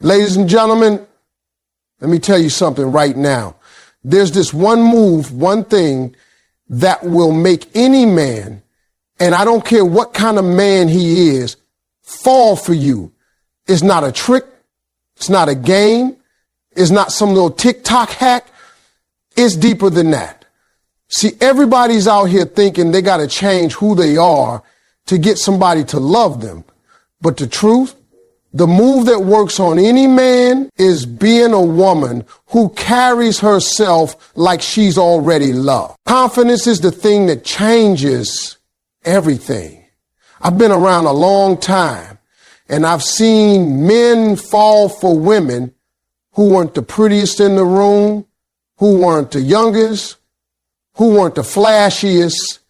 Ladies and gentlemen, let me tell you something right now. There's this one move, one thing that will make any man, and I don't care what kind of man he is, fall for you. It's not a trick. It's not a game. It's not some little TikTok hack. It's deeper than that. See, everybody's out here thinking they got to change who they are to get somebody to love them. But the truth, the move that works on any man is being a woman who carries herself like she's already loved. Confidence is the thing that changes everything. I've been around a long time, and I've seen men fall for women who weren't the prettiest in the room, who weren't the youngest, who weren't the flashiest,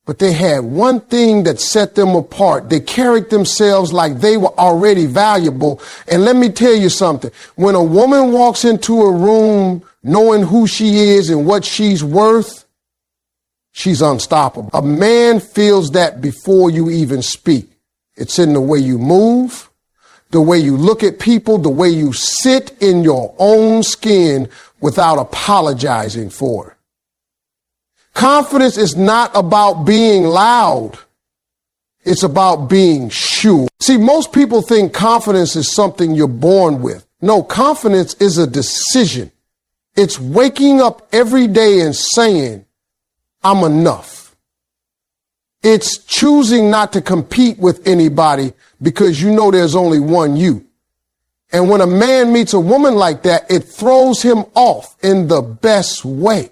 but they had one thing that set them apart. They carried themselves like they were already valuable. And let me tell you something. When a woman walks into a room knowing who she is and what she's worth, she's unstoppable. A man feels that before you even speak. It's in the way you move, the way you look at people, the way you sit in your own skin without apologizing for it. Confidence is not about being loud. It's about being sure. See, most people think confidence is something you're born with. No, confidence is a decision. It's waking up every day and saying, I'm enough. It's choosing not to compete with anybody because you know there's only one you. And when a man meets a woman like that, it throws him off in the best way.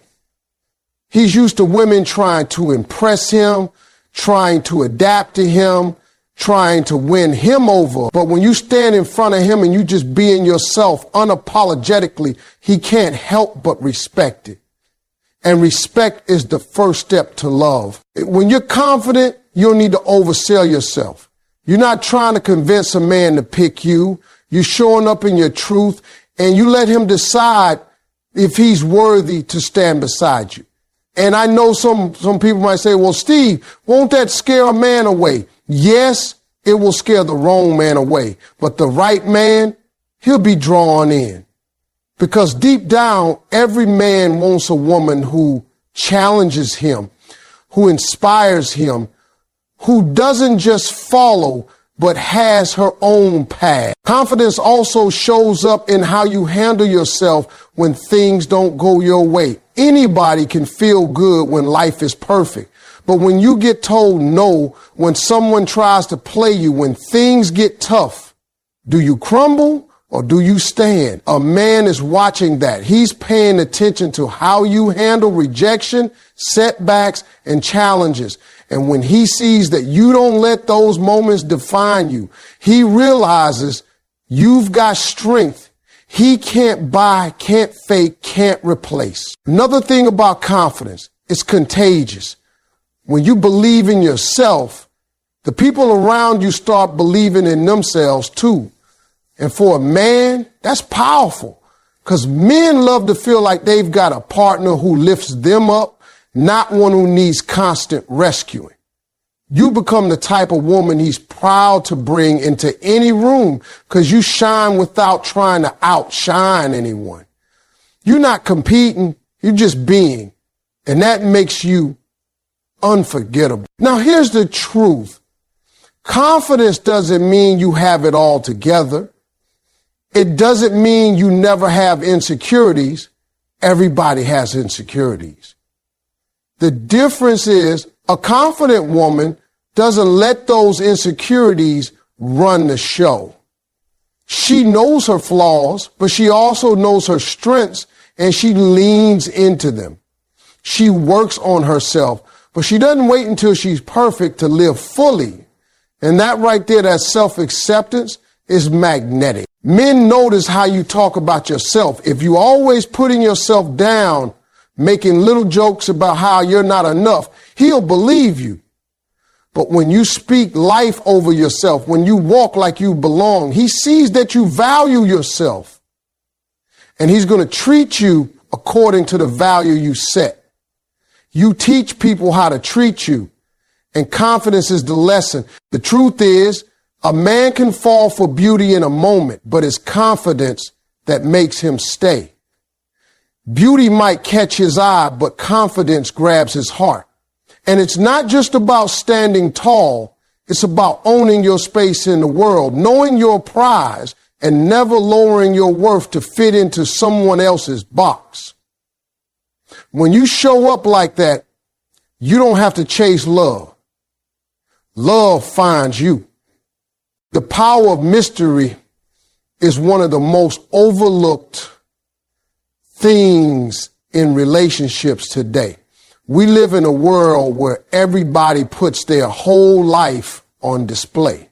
He's used to women trying to impress him, trying to adapt to him, trying to win him over. But when you stand in front of him and you just being yourself unapologetically, he can't help but respect it. And respect is the first step to love. When you're confident, you don't need to oversell yourself. You're not trying to convince a man to pick you. You're showing up in your truth, and you let him decide if he's worthy to stand beside you. And I know some people might say, well, Steve, won't that scare a man away? Yes, it will scare the wrong man away. But the right man, he'll be drawn in. Because deep down, every man wants a woman who challenges him, who inspires him, who doesn't just follow, but has her own path. Confidence also shows up in how you handle yourself when things don't go your way. Anybody can feel good when life is perfect. But when you get told no, when someone tries to play you, when things get tough, do you crumble or do you stand? A man is watching that. He's paying attention to how you handle rejection, setbacks, and challenges. And when he sees that you don't let those moments define you, he realizes you've got strength he can't buy, can't fake, can't replace. Another thing about confidence, it's contagious. When you believe in yourself, the people around you start believing in themselves too. And for a man, that's powerful because men love to feel like they've got a partner who lifts them up, not one who needs constant rescuing. You become the type of woman he's proud to bring into any room because you shine without trying to outshine anyone. You're not competing, you're just being. And that makes you unforgettable. Now, here's the truth. Confidence doesn't mean you have it all together. It doesn't mean you never have insecurities. Everybody has insecurities. The difference is a confident woman doesn't let those insecurities run the show. She knows her flaws, but she also knows her strengths, and she leans into them. She works on herself, but she doesn't wait until she's perfect to live fully. And that right there, that self-acceptance is magnetic. Men notice how you talk about yourself. If you always putting yourself down, making little jokes about how you're not enough, he'll believe you. But when you speak life over yourself, when you walk like you belong, he sees that you value yourself. And he's going to treat you according to the value you set. You teach people how to treat you. And confidence is the lesson. The truth is, A man can fall for beauty in a moment, but it's confidence that makes him stay. Beauty might catch his eye, but confidence grabs his heart. And it's not just about standing tall. It's about owning your space in the world, knowing your prize, and never lowering your worth to fit into someone else's box. When you show up like that, you don't have to chase love. Love finds you. The power of mystery is one of the most overlooked things in relationships today. We live in a world where everybody puts their whole life on display.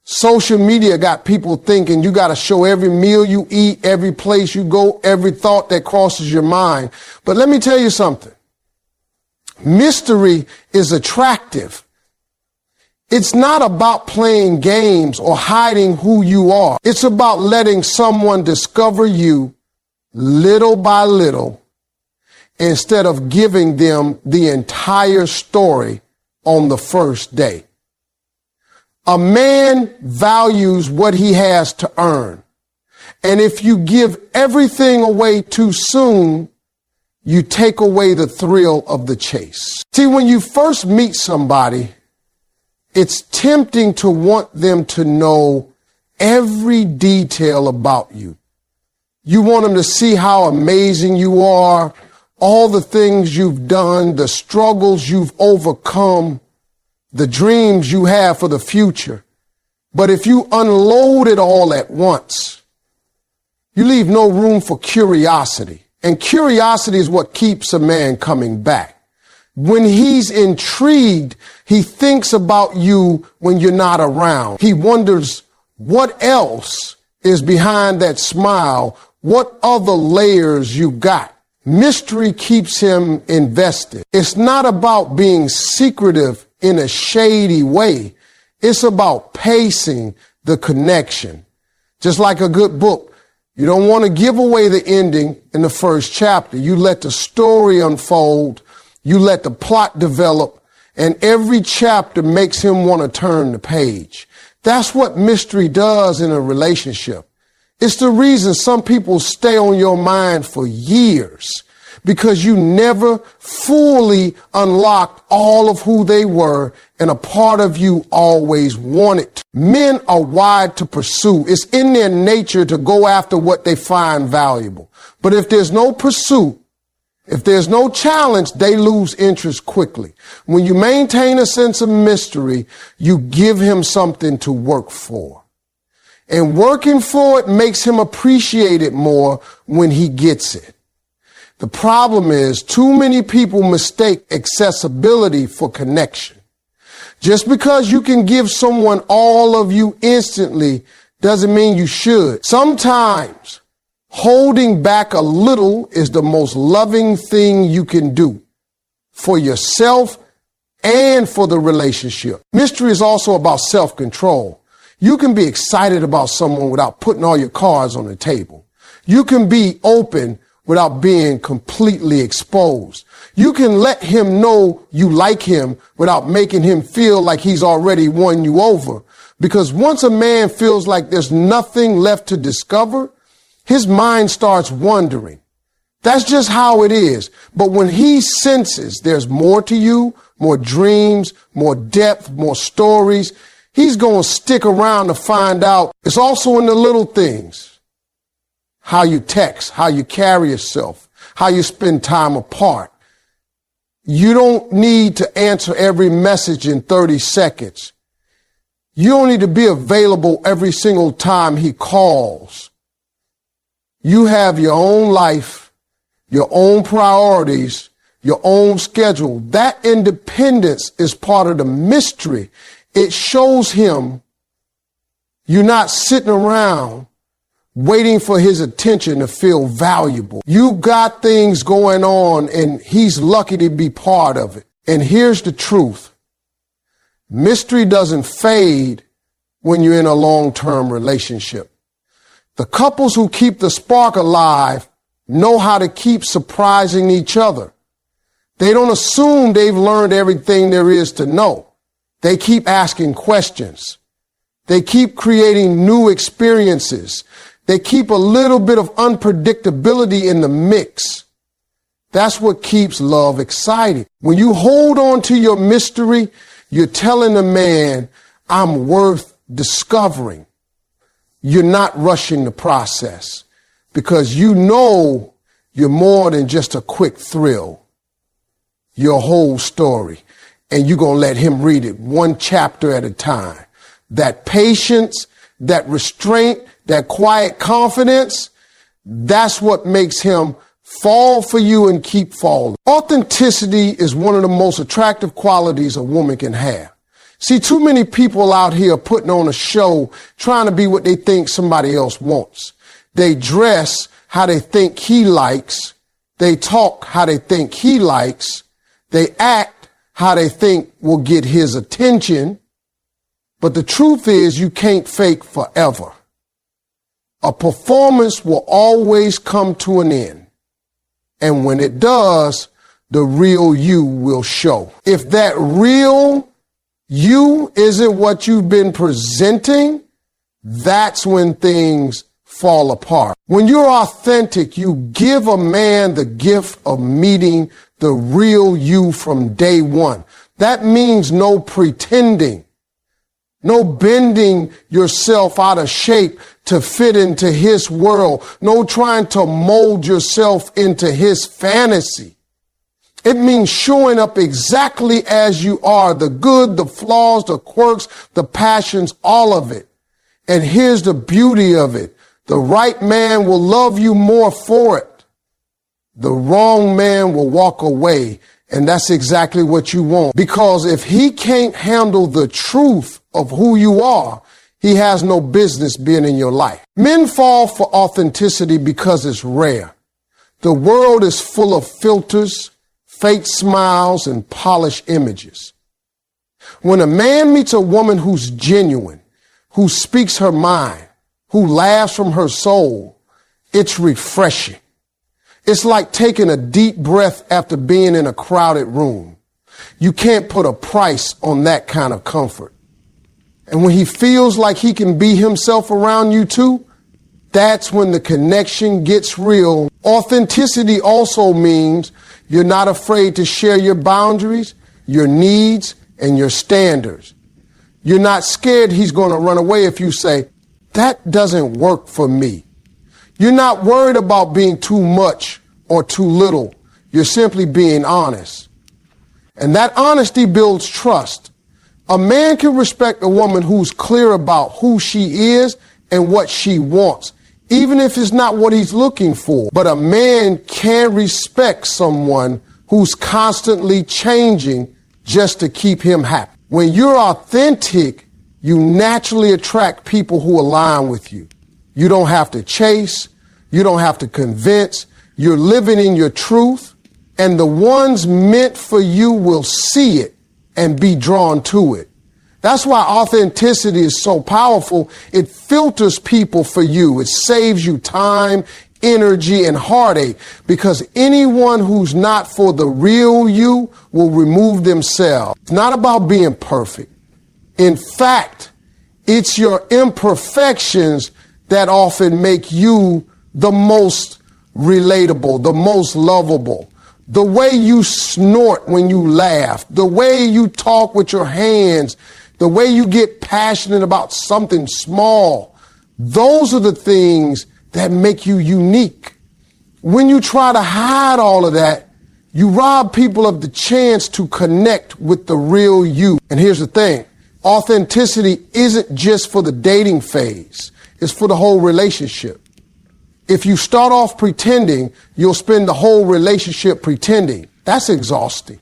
Social media got people thinking you got to show every meal you eat, every place you go, every thought that crosses your mind. But let me tell you something. Mystery is attractive. It's not about playing games or hiding who you are. It's about letting someone discover you little by little instead of giving them the entire story on the first day. A man values what he has to earn. And if you give everything away too soon, you take away the thrill of the chase. See, when you first meet somebody, it's tempting to want them to know every detail about you. You want them to see how amazing you are, all the things you've done, the struggles you've overcome, the dreams you have for the future. But if you unload it all at once, you leave no room for curiosity. And curiosity is what keeps a man coming back. When he's intrigued, he thinks about you when you're not around. He wonders what else is behind that smile, what other layers you got. Mystery keeps him invested. It's not about being secretive in a shady way. It's about pacing the connection. Just like a good book, you don't want to give away the ending in the first chapter. You let the story unfold. You let the plot develop, and every chapter makes him want to turn the page. That's what mystery does in a relationship. It's the reason some people stay on your mind for years, because you never fully unlocked all of who they were, and a part of you always wanted to. Men are wired to pursue. It's in their nature to go after what they find valuable. But if there's no pursuit, if there's no challenge, they lose interest quickly. When you maintain a sense of mystery, you give him something to work for. And working for it makes him appreciate it more when he gets it. The problem is too many people mistake accessibility for connection. Just because you can give someone all of you instantly doesn't mean you should. Sometimes holding back a little is the most loving thing you can do for yourself and for the relationship. Mystery is also about self-control. You can be excited about someone without putting all your cards on the table. You can be open without being completely exposed. You can let him know you like him without making him feel like he's already won you over. Because once a man feels like there's nothing left to discover, his mind starts wandering. That's just how it is. But when he senses there's more to you, more dreams, more depth, more stories, he's going to stick around to find out. It's also in the little things. How you text, how you carry yourself, how you spend time apart. You don't need to answer every message in 30 seconds. You don't need to be available every single time he calls. You have your own life, your own priorities, your own schedule. That independence is part of the mystery. It shows him you're not sitting around waiting for his attention to feel valuable. You got things going on and he's lucky to be part of it. And here's the truth. Mystery doesn't fade when you're in a long-term relationship. The couples who keep the spark alive know how to keep surprising each other. They don't assume they've learned everything there is to know. They keep asking questions. They keep creating new experiences. They keep a little bit of unpredictability in the mix. That's what keeps love exciting. When you hold on to your mystery, you're telling the man, I'm worth discovering. You're not rushing the process because you know you're more than just a quick thrill. Your whole story. And you're going to let him read it one chapter at a time. That patience, that restraint, that quiet confidence, that's what makes him fall for you and keep falling. Authenticity is one of the most attractive qualities a woman can have. See, too many people out here putting on a show trying to be what they think somebody else wants. They dress how they think he likes. They talk how they think he likes. They act how they think will get his attention. But the truth is you can't fake forever. A performance will always come to an end. And when it does, the real you will show. If that real you isn't what you've been presenting, that's when things fall apart. When you're authentic, you give a man the gift of meeting the real you from day one. That means no pretending, no bending yourself out of shape to fit into his world, no trying to mold yourself into his fantasy. It means showing up exactly as you are, the good, the flaws, the quirks, the passions, all of it. And here's the beauty of it. The right man will love you more for it. The wrong man will walk away. And that's exactly what you want. Because if he can't handle the truth of who you are, he has no business being in your life. Men fall for authenticity because it's rare. The world is full of filters, fake smiles, and polished images. When a man meets a woman who's genuine, who speaks her mind, who laughs from her soul, it's refreshing. It's like taking a deep breath after being in a crowded room. You can't put a price on that kind of comfort. And when he feels like he can be himself around you too, that's when the connection gets real. Authenticity also means you're not afraid to share your boundaries, your needs, and your standards. You're not scared he's going to run away if you say, that doesn't work for me. You're not worried about being too much or too little. You're simply being honest. And that honesty builds trust. A man can respect a woman who's clear about who she is and what she wants, even if it's not what he's looking for. But a man can respect someone who's constantly changing just to keep him happy. When you're authentic, you naturally attract people who align with you. You don't have to chase. You don't have to convince. You're living in your truth, and the ones meant for you will see it and be drawn to it. That's why authenticity is so powerful. It filters people for you. It saves you time, energy, and heartache, because anyone who's not for the real you will remove themselves. It's not about being perfect. In fact, it's your imperfections that often make you the most relatable, the most lovable. The way you snort when you laugh, the way you talk with your hands, the way you get passionate about something small, those are the things that make you unique. When you try to hide all of that, you rob people of the chance to connect with the real you. And here's the thing. Authenticity isn't just for the dating phase. It's for the whole relationship. If you start off pretending, you'll spend the whole relationship pretending. That's exhausting.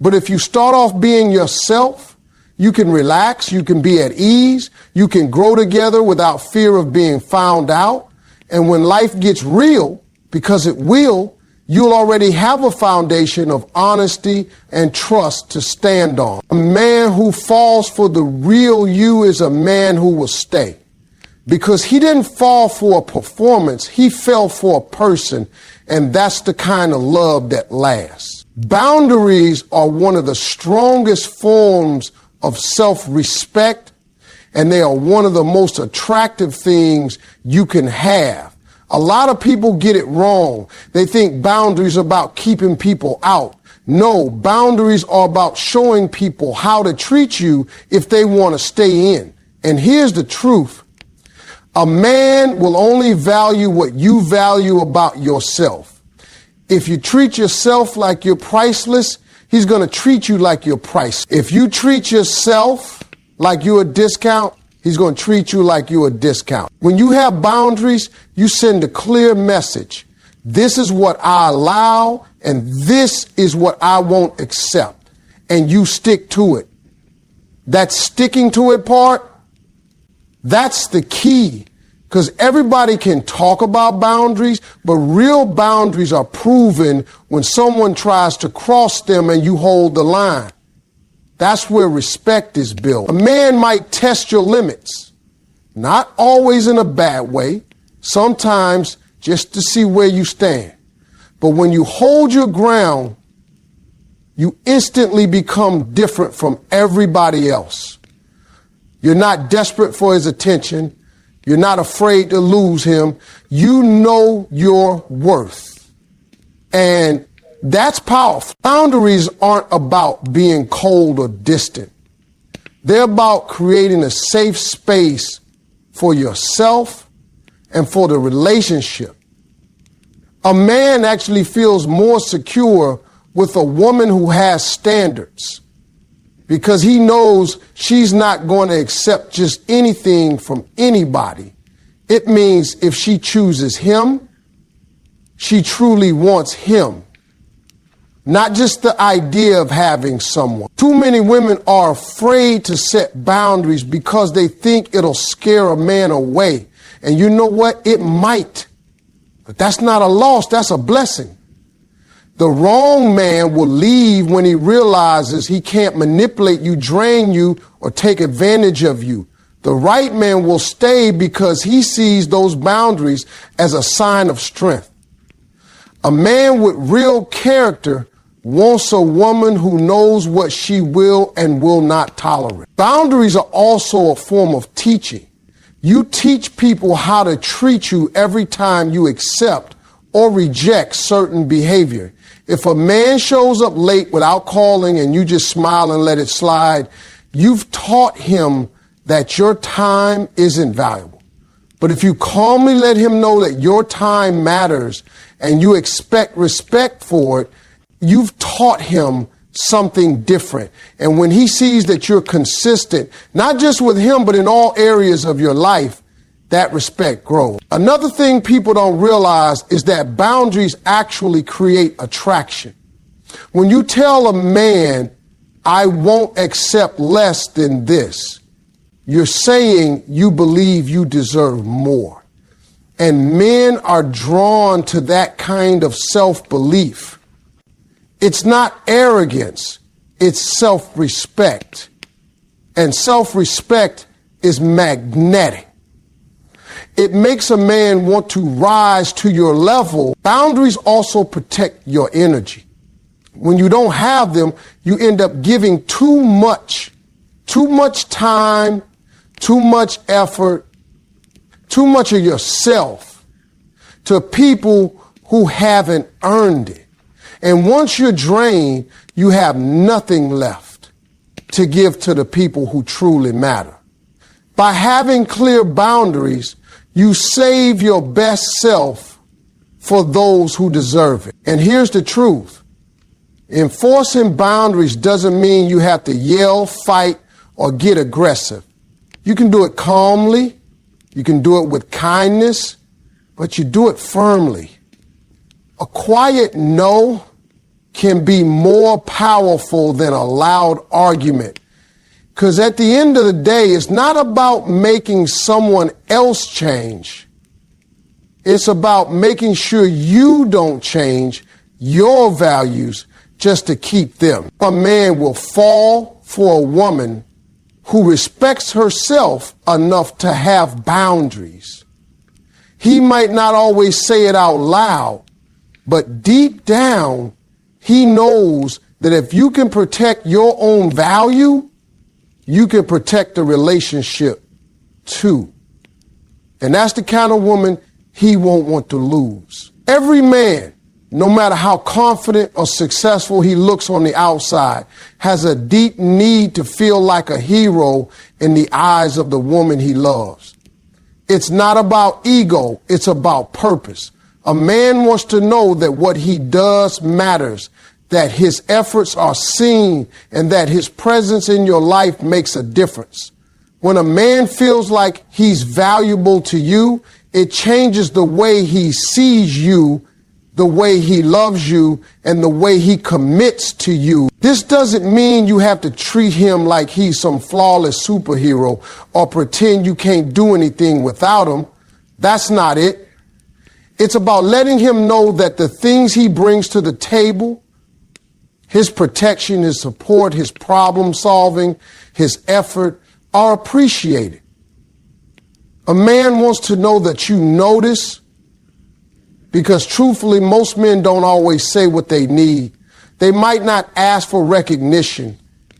But if you start off being yourself, you can relax, you can be at ease, you can grow together without fear of being found out. And when life gets real, because it will, you'll already have a foundation of honesty and trust to stand on. A man who falls for the real you is a man who will stay. Because he didn't fall for a performance, he fell for a person, and that's the kind of love that lasts. Boundaries are one of the strongest forms of self-respect, and they are one of the most attractive things you can have. A lot of people get it wrong. They think boundaries are about keeping people out. No, boundaries are about showing people how to treat you if they want to stay in. And here's the truth. A man will only value what you value about yourself. If you treat yourself like you're priceless, he's going to treat you like you're priceless. If you treat yourself like you're a discount, he's going to treat you like you're a discount. When you have boundaries, you send a clear message. This is what I allow, and this is what I won't accept. And you stick to it. That sticking to it part, that's the key. Because everybody can talk about boundaries, but real boundaries are proven when someone tries to cross them and you hold the line. That's where respect is built. A man might test your limits, not always in a bad way, sometimes just to see where you stand. But when you hold your ground, you instantly become different from everybody else. You're not desperate for his attention. You're not afraid to lose him. You know your worth. And that's powerful. Boundaries aren't about being cold or distant. They're about creating a safe space for yourself and for the relationship. A man actually feels more secure with a woman who has standards because he knows she's not going to accept just anything from anybody. It means if she chooses him, she truly wants him. Not just the idea of having someone. Too many women are afraid to set boundaries because they think it'll scare a man away. And you know what? It might. But that's not a loss. That's a blessing. The wrong man will leave when he realizes he can't manipulate you, drain you, or take advantage of you. The right man will stay because he sees those boundaries as a sign of strength. A man with real character wants a woman who knows what she will and will not tolerate. Boundaries are also a form of teaching. You teach people how to treat you every time you accept or reject certain behavior. If a man shows up late without calling and you just smile and let it slide, you've taught him that your time isn't valuable. But if you calmly let him know that your time matters and you expect respect for it, you've taught him something different. And when he sees that you're consistent, not just with him, but in all areas of your life, that respect grows. Another thing people don't realize is that boundaries actually create attraction. When you tell a man, I won't accept less than this, you're saying you believe you deserve more. And men are drawn to that kind of self-belief. It's not arrogance, it's self-respect. And self-respect is magnetic. It makes a man want to rise to your level. Boundaries also protect your energy. When you don't have them, you end up giving too much time, too much effort, too much of yourself to people who haven't earned it. And once you're drained, you have nothing left to give to the people who truly matter. By having clear boundaries, you save your best self for those who deserve it. And here's the truth. Enforcing boundaries doesn't mean you have to yell, fight, or get aggressive. You can do it calmly. You can do it with kindness, but you do it firmly. A quiet no can be more powerful than a loud argument. Because at the end of the day, it's not about making someone else change. It's about making sure you don't change your values just to keep them. A man will fall for a woman who respects herself enough to have boundaries. He might not always say it out loud, but deep down, he knows that if you can protect your own value, you can protect the relationship too. And that's the kind of woman he won't want to lose. Every man, no matter how confident or successful he looks on the outside, has a deep need to feel like a hero in the eyes of the woman he loves. It's not about ego, it's about purpose. A man wants to know that what he does matters, that his efforts are seen, and that his presence in your life makes a difference. When a man feels like he's valuable to you, it changes the way he sees you, the way he loves you, and the way he commits to you. This doesn't mean you have to treat him like he's some flawless superhero or pretend you can't do anything without him. That's not it. It's about letting him know that the things he brings to the table, his protection, his support, his problem solving, his effort, are appreciated. A man wants to know that you notice, because truthfully, most men don't always say what they need. They might not ask for recognition,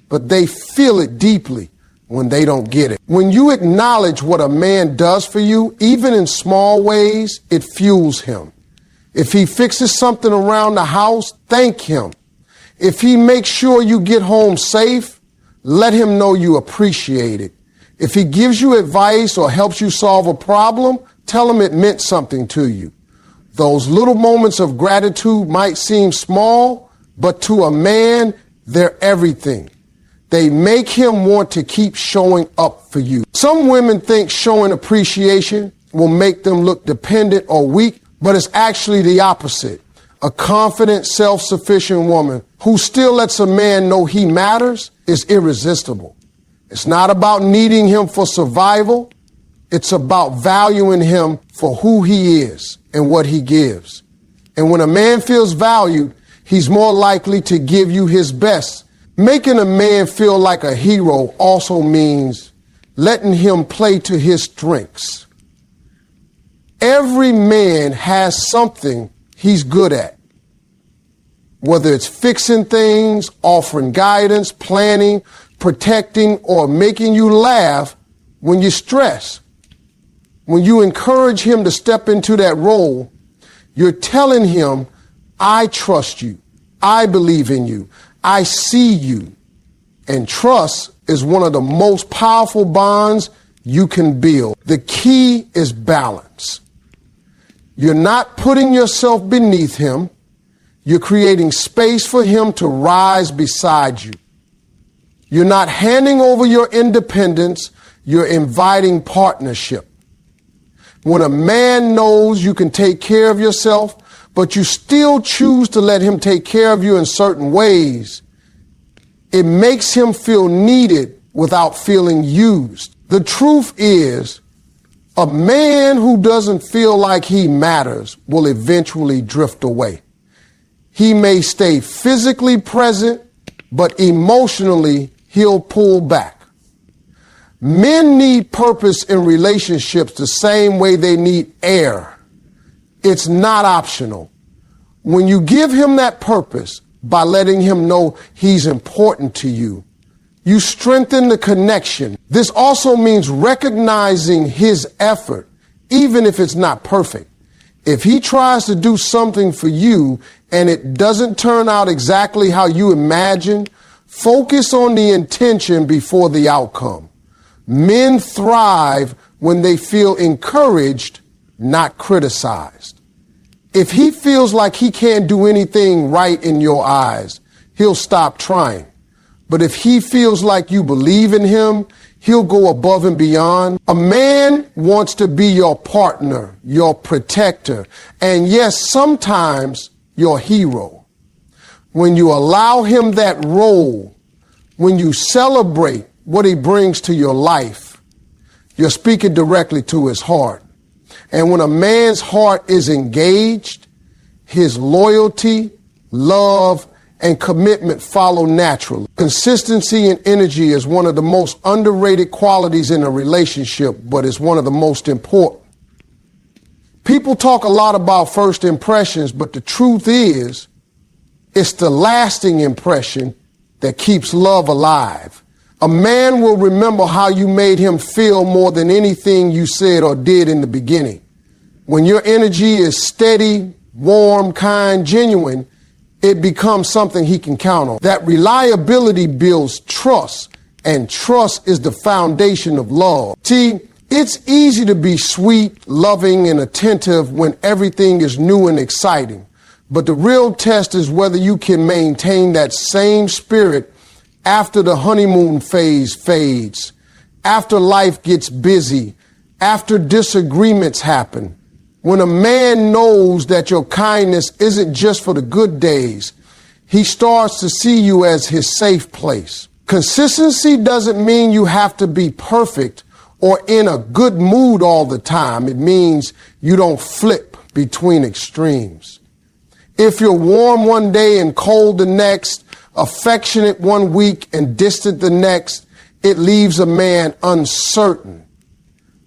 but they feel it deeply when they don't get it. When you acknowledge what a man does for you, even in small ways, it fuels him. If he fixes something around the house, thank him. If he makes sure you get home safe, let him know you appreciate it. If he gives you advice or helps you solve a problem, tell him it meant something to you. Those little moments of gratitude might seem small, but to a man, they're everything. They make him want to keep showing up for you. Some women think showing appreciation will make them look dependent or weak, but it's actually the opposite. A confident, self-sufficient woman who still lets a man know he matters is irresistible. It's not about needing him for survival. It's about valuing him for who he is and what he gives. And when a man feels valued, he's more likely to give you his best. Making a man feel like a hero also means letting him play to his strengths. Every man has something he's good at. Whether it's fixing things, offering guidance, planning, protecting, or making you laugh when you stress. When you encourage him to step into that role, you're telling him, I trust you. I believe in you. I see you. And trust is one of the most powerful bonds you can build. The key is balance. You're not putting yourself beneath him. You're creating space for him to rise beside you. You're not handing over your independence. You're inviting partnership. When a man knows you can take care of yourself, but you still choose to let him take care of you in certain ways, it makes him feel needed without feeling used. The truth is, a man who doesn't feel like he matters will eventually drift away. He may stay physically present, but emotionally he'll pull back. Men need purpose in relationships the same way they need air. It's not optional. When you give him that purpose by letting him know he's important to you, you strengthen the connection. This also means recognizing his effort, even if it's not perfect. If he tries to do something for you and it doesn't turn out exactly how you imagined, focus on the intention before the outcome. Men thrive when they feel encouraged, not criticized. If he feels like he can't do anything right in your eyes, he'll stop trying. But if he feels like you believe in him, he'll go above and beyond. A man wants to be your partner, your protector, and yes, sometimes your hero. When you allow him that role, when you celebrate what he brings to your life, you're speaking directly to his heart. And when a man's heart is engaged, his loyalty, love, and commitment follow naturally. Consistency and energy is one of the most underrated qualities in a relationship, but it's one of the most important. People talk a lot about first impressions, but the truth is, it's the lasting impression that keeps love alive. A man will remember how you made him feel more than anything you said or did in the beginning. When your energy is steady, warm, kind, genuine, it becomes something he can count on. That reliability builds trust, and trust is the foundation of love. See, it's easy to be sweet, loving, and attentive when everything is new and exciting. But the real test is whether you can maintain that same spirit after the honeymoon phase fades, after life gets busy, after disagreements happen. When a man knows that your kindness isn't just for the good days, he starts to see you as his safe place. Consistency doesn't mean you have to be perfect or in a good mood all the time. It means you don't flip between extremes. If you're warm one day and cold the next, affectionate one week and distant the next, it leaves a man uncertain.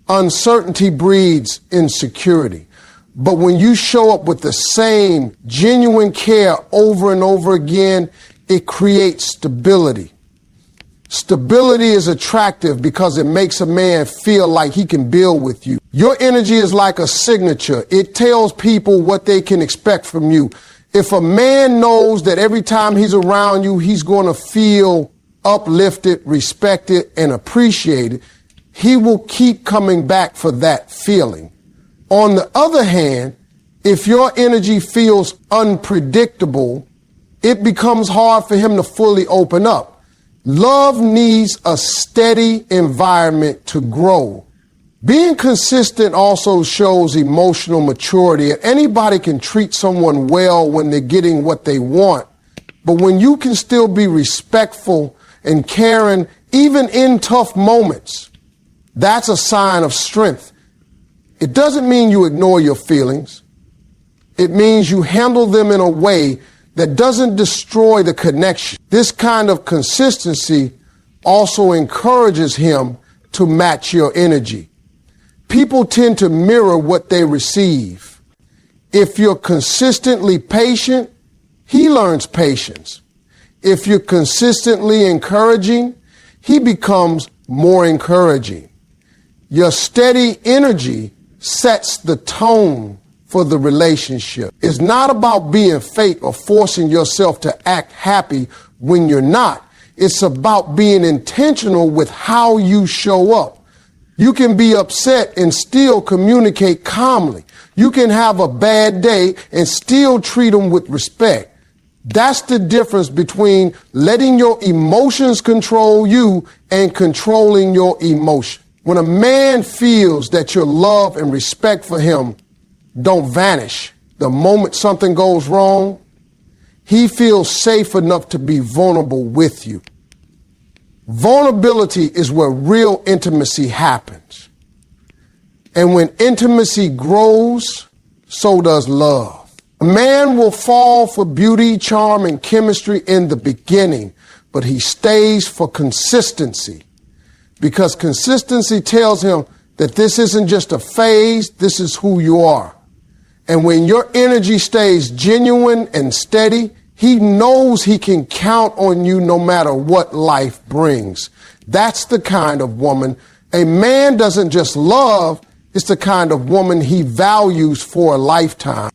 Uncertainty breeds insecurity. But when you show up with the same genuine care over and over again, it creates stability. Stability is attractive because it makes a man feel like he can build with you. Your energy is like a signature. It tells people what they can expect from you. If a man knows that every time he's around you, he's going to feel uplifted, respected, and appreciated, he will keep coming back for that feeling. On the other hand, if your energy feels unpredictable, it becomes hard for him to fully open up. Love needs a steady environment to grow. Being consistent also shows emotional maturity, and anybody can treat someone well when they're getting what they want. But when you can still be respectful and caring, even in tough moments, that's a sign of strength. It doesn't mean you ignore your feelings. It means you handle them in a way that doesn't destroy the connection. This kind of consistency also encourages him to match your energy. People tend to mirror what they receive. If you're consistently patient, he learns patience. If you're consistently encouraging, he becomes more encouraging. Your steady energy sets the tone for the relationship. It's not about being fake or forcing yourself to act happy when you're not. It's about being intentional with how you show up. You can be upset and still communicate calmly. You can have a bad day and still treat them with respect. That's the difference between letting your emotions control you and controlling your emotion. When a man feels that your love and respect for him don't vanish the moment something goes wrong, he feels safe enough to be vulnerable with you. Vulnerability is where real intimacy happens. And when intimacy grows, so does love. A man will fall for beauty, charm, and chemistry in the beginning, but he stays for consistency. Because consistency tells him that this isn't just a phase, this is who you are. And when your energy stays genuine and steady, he knows he can count on you no matter what life brings. That's the kind of woman a man doesn't just love, it's the kind of woman he values for a lifetime.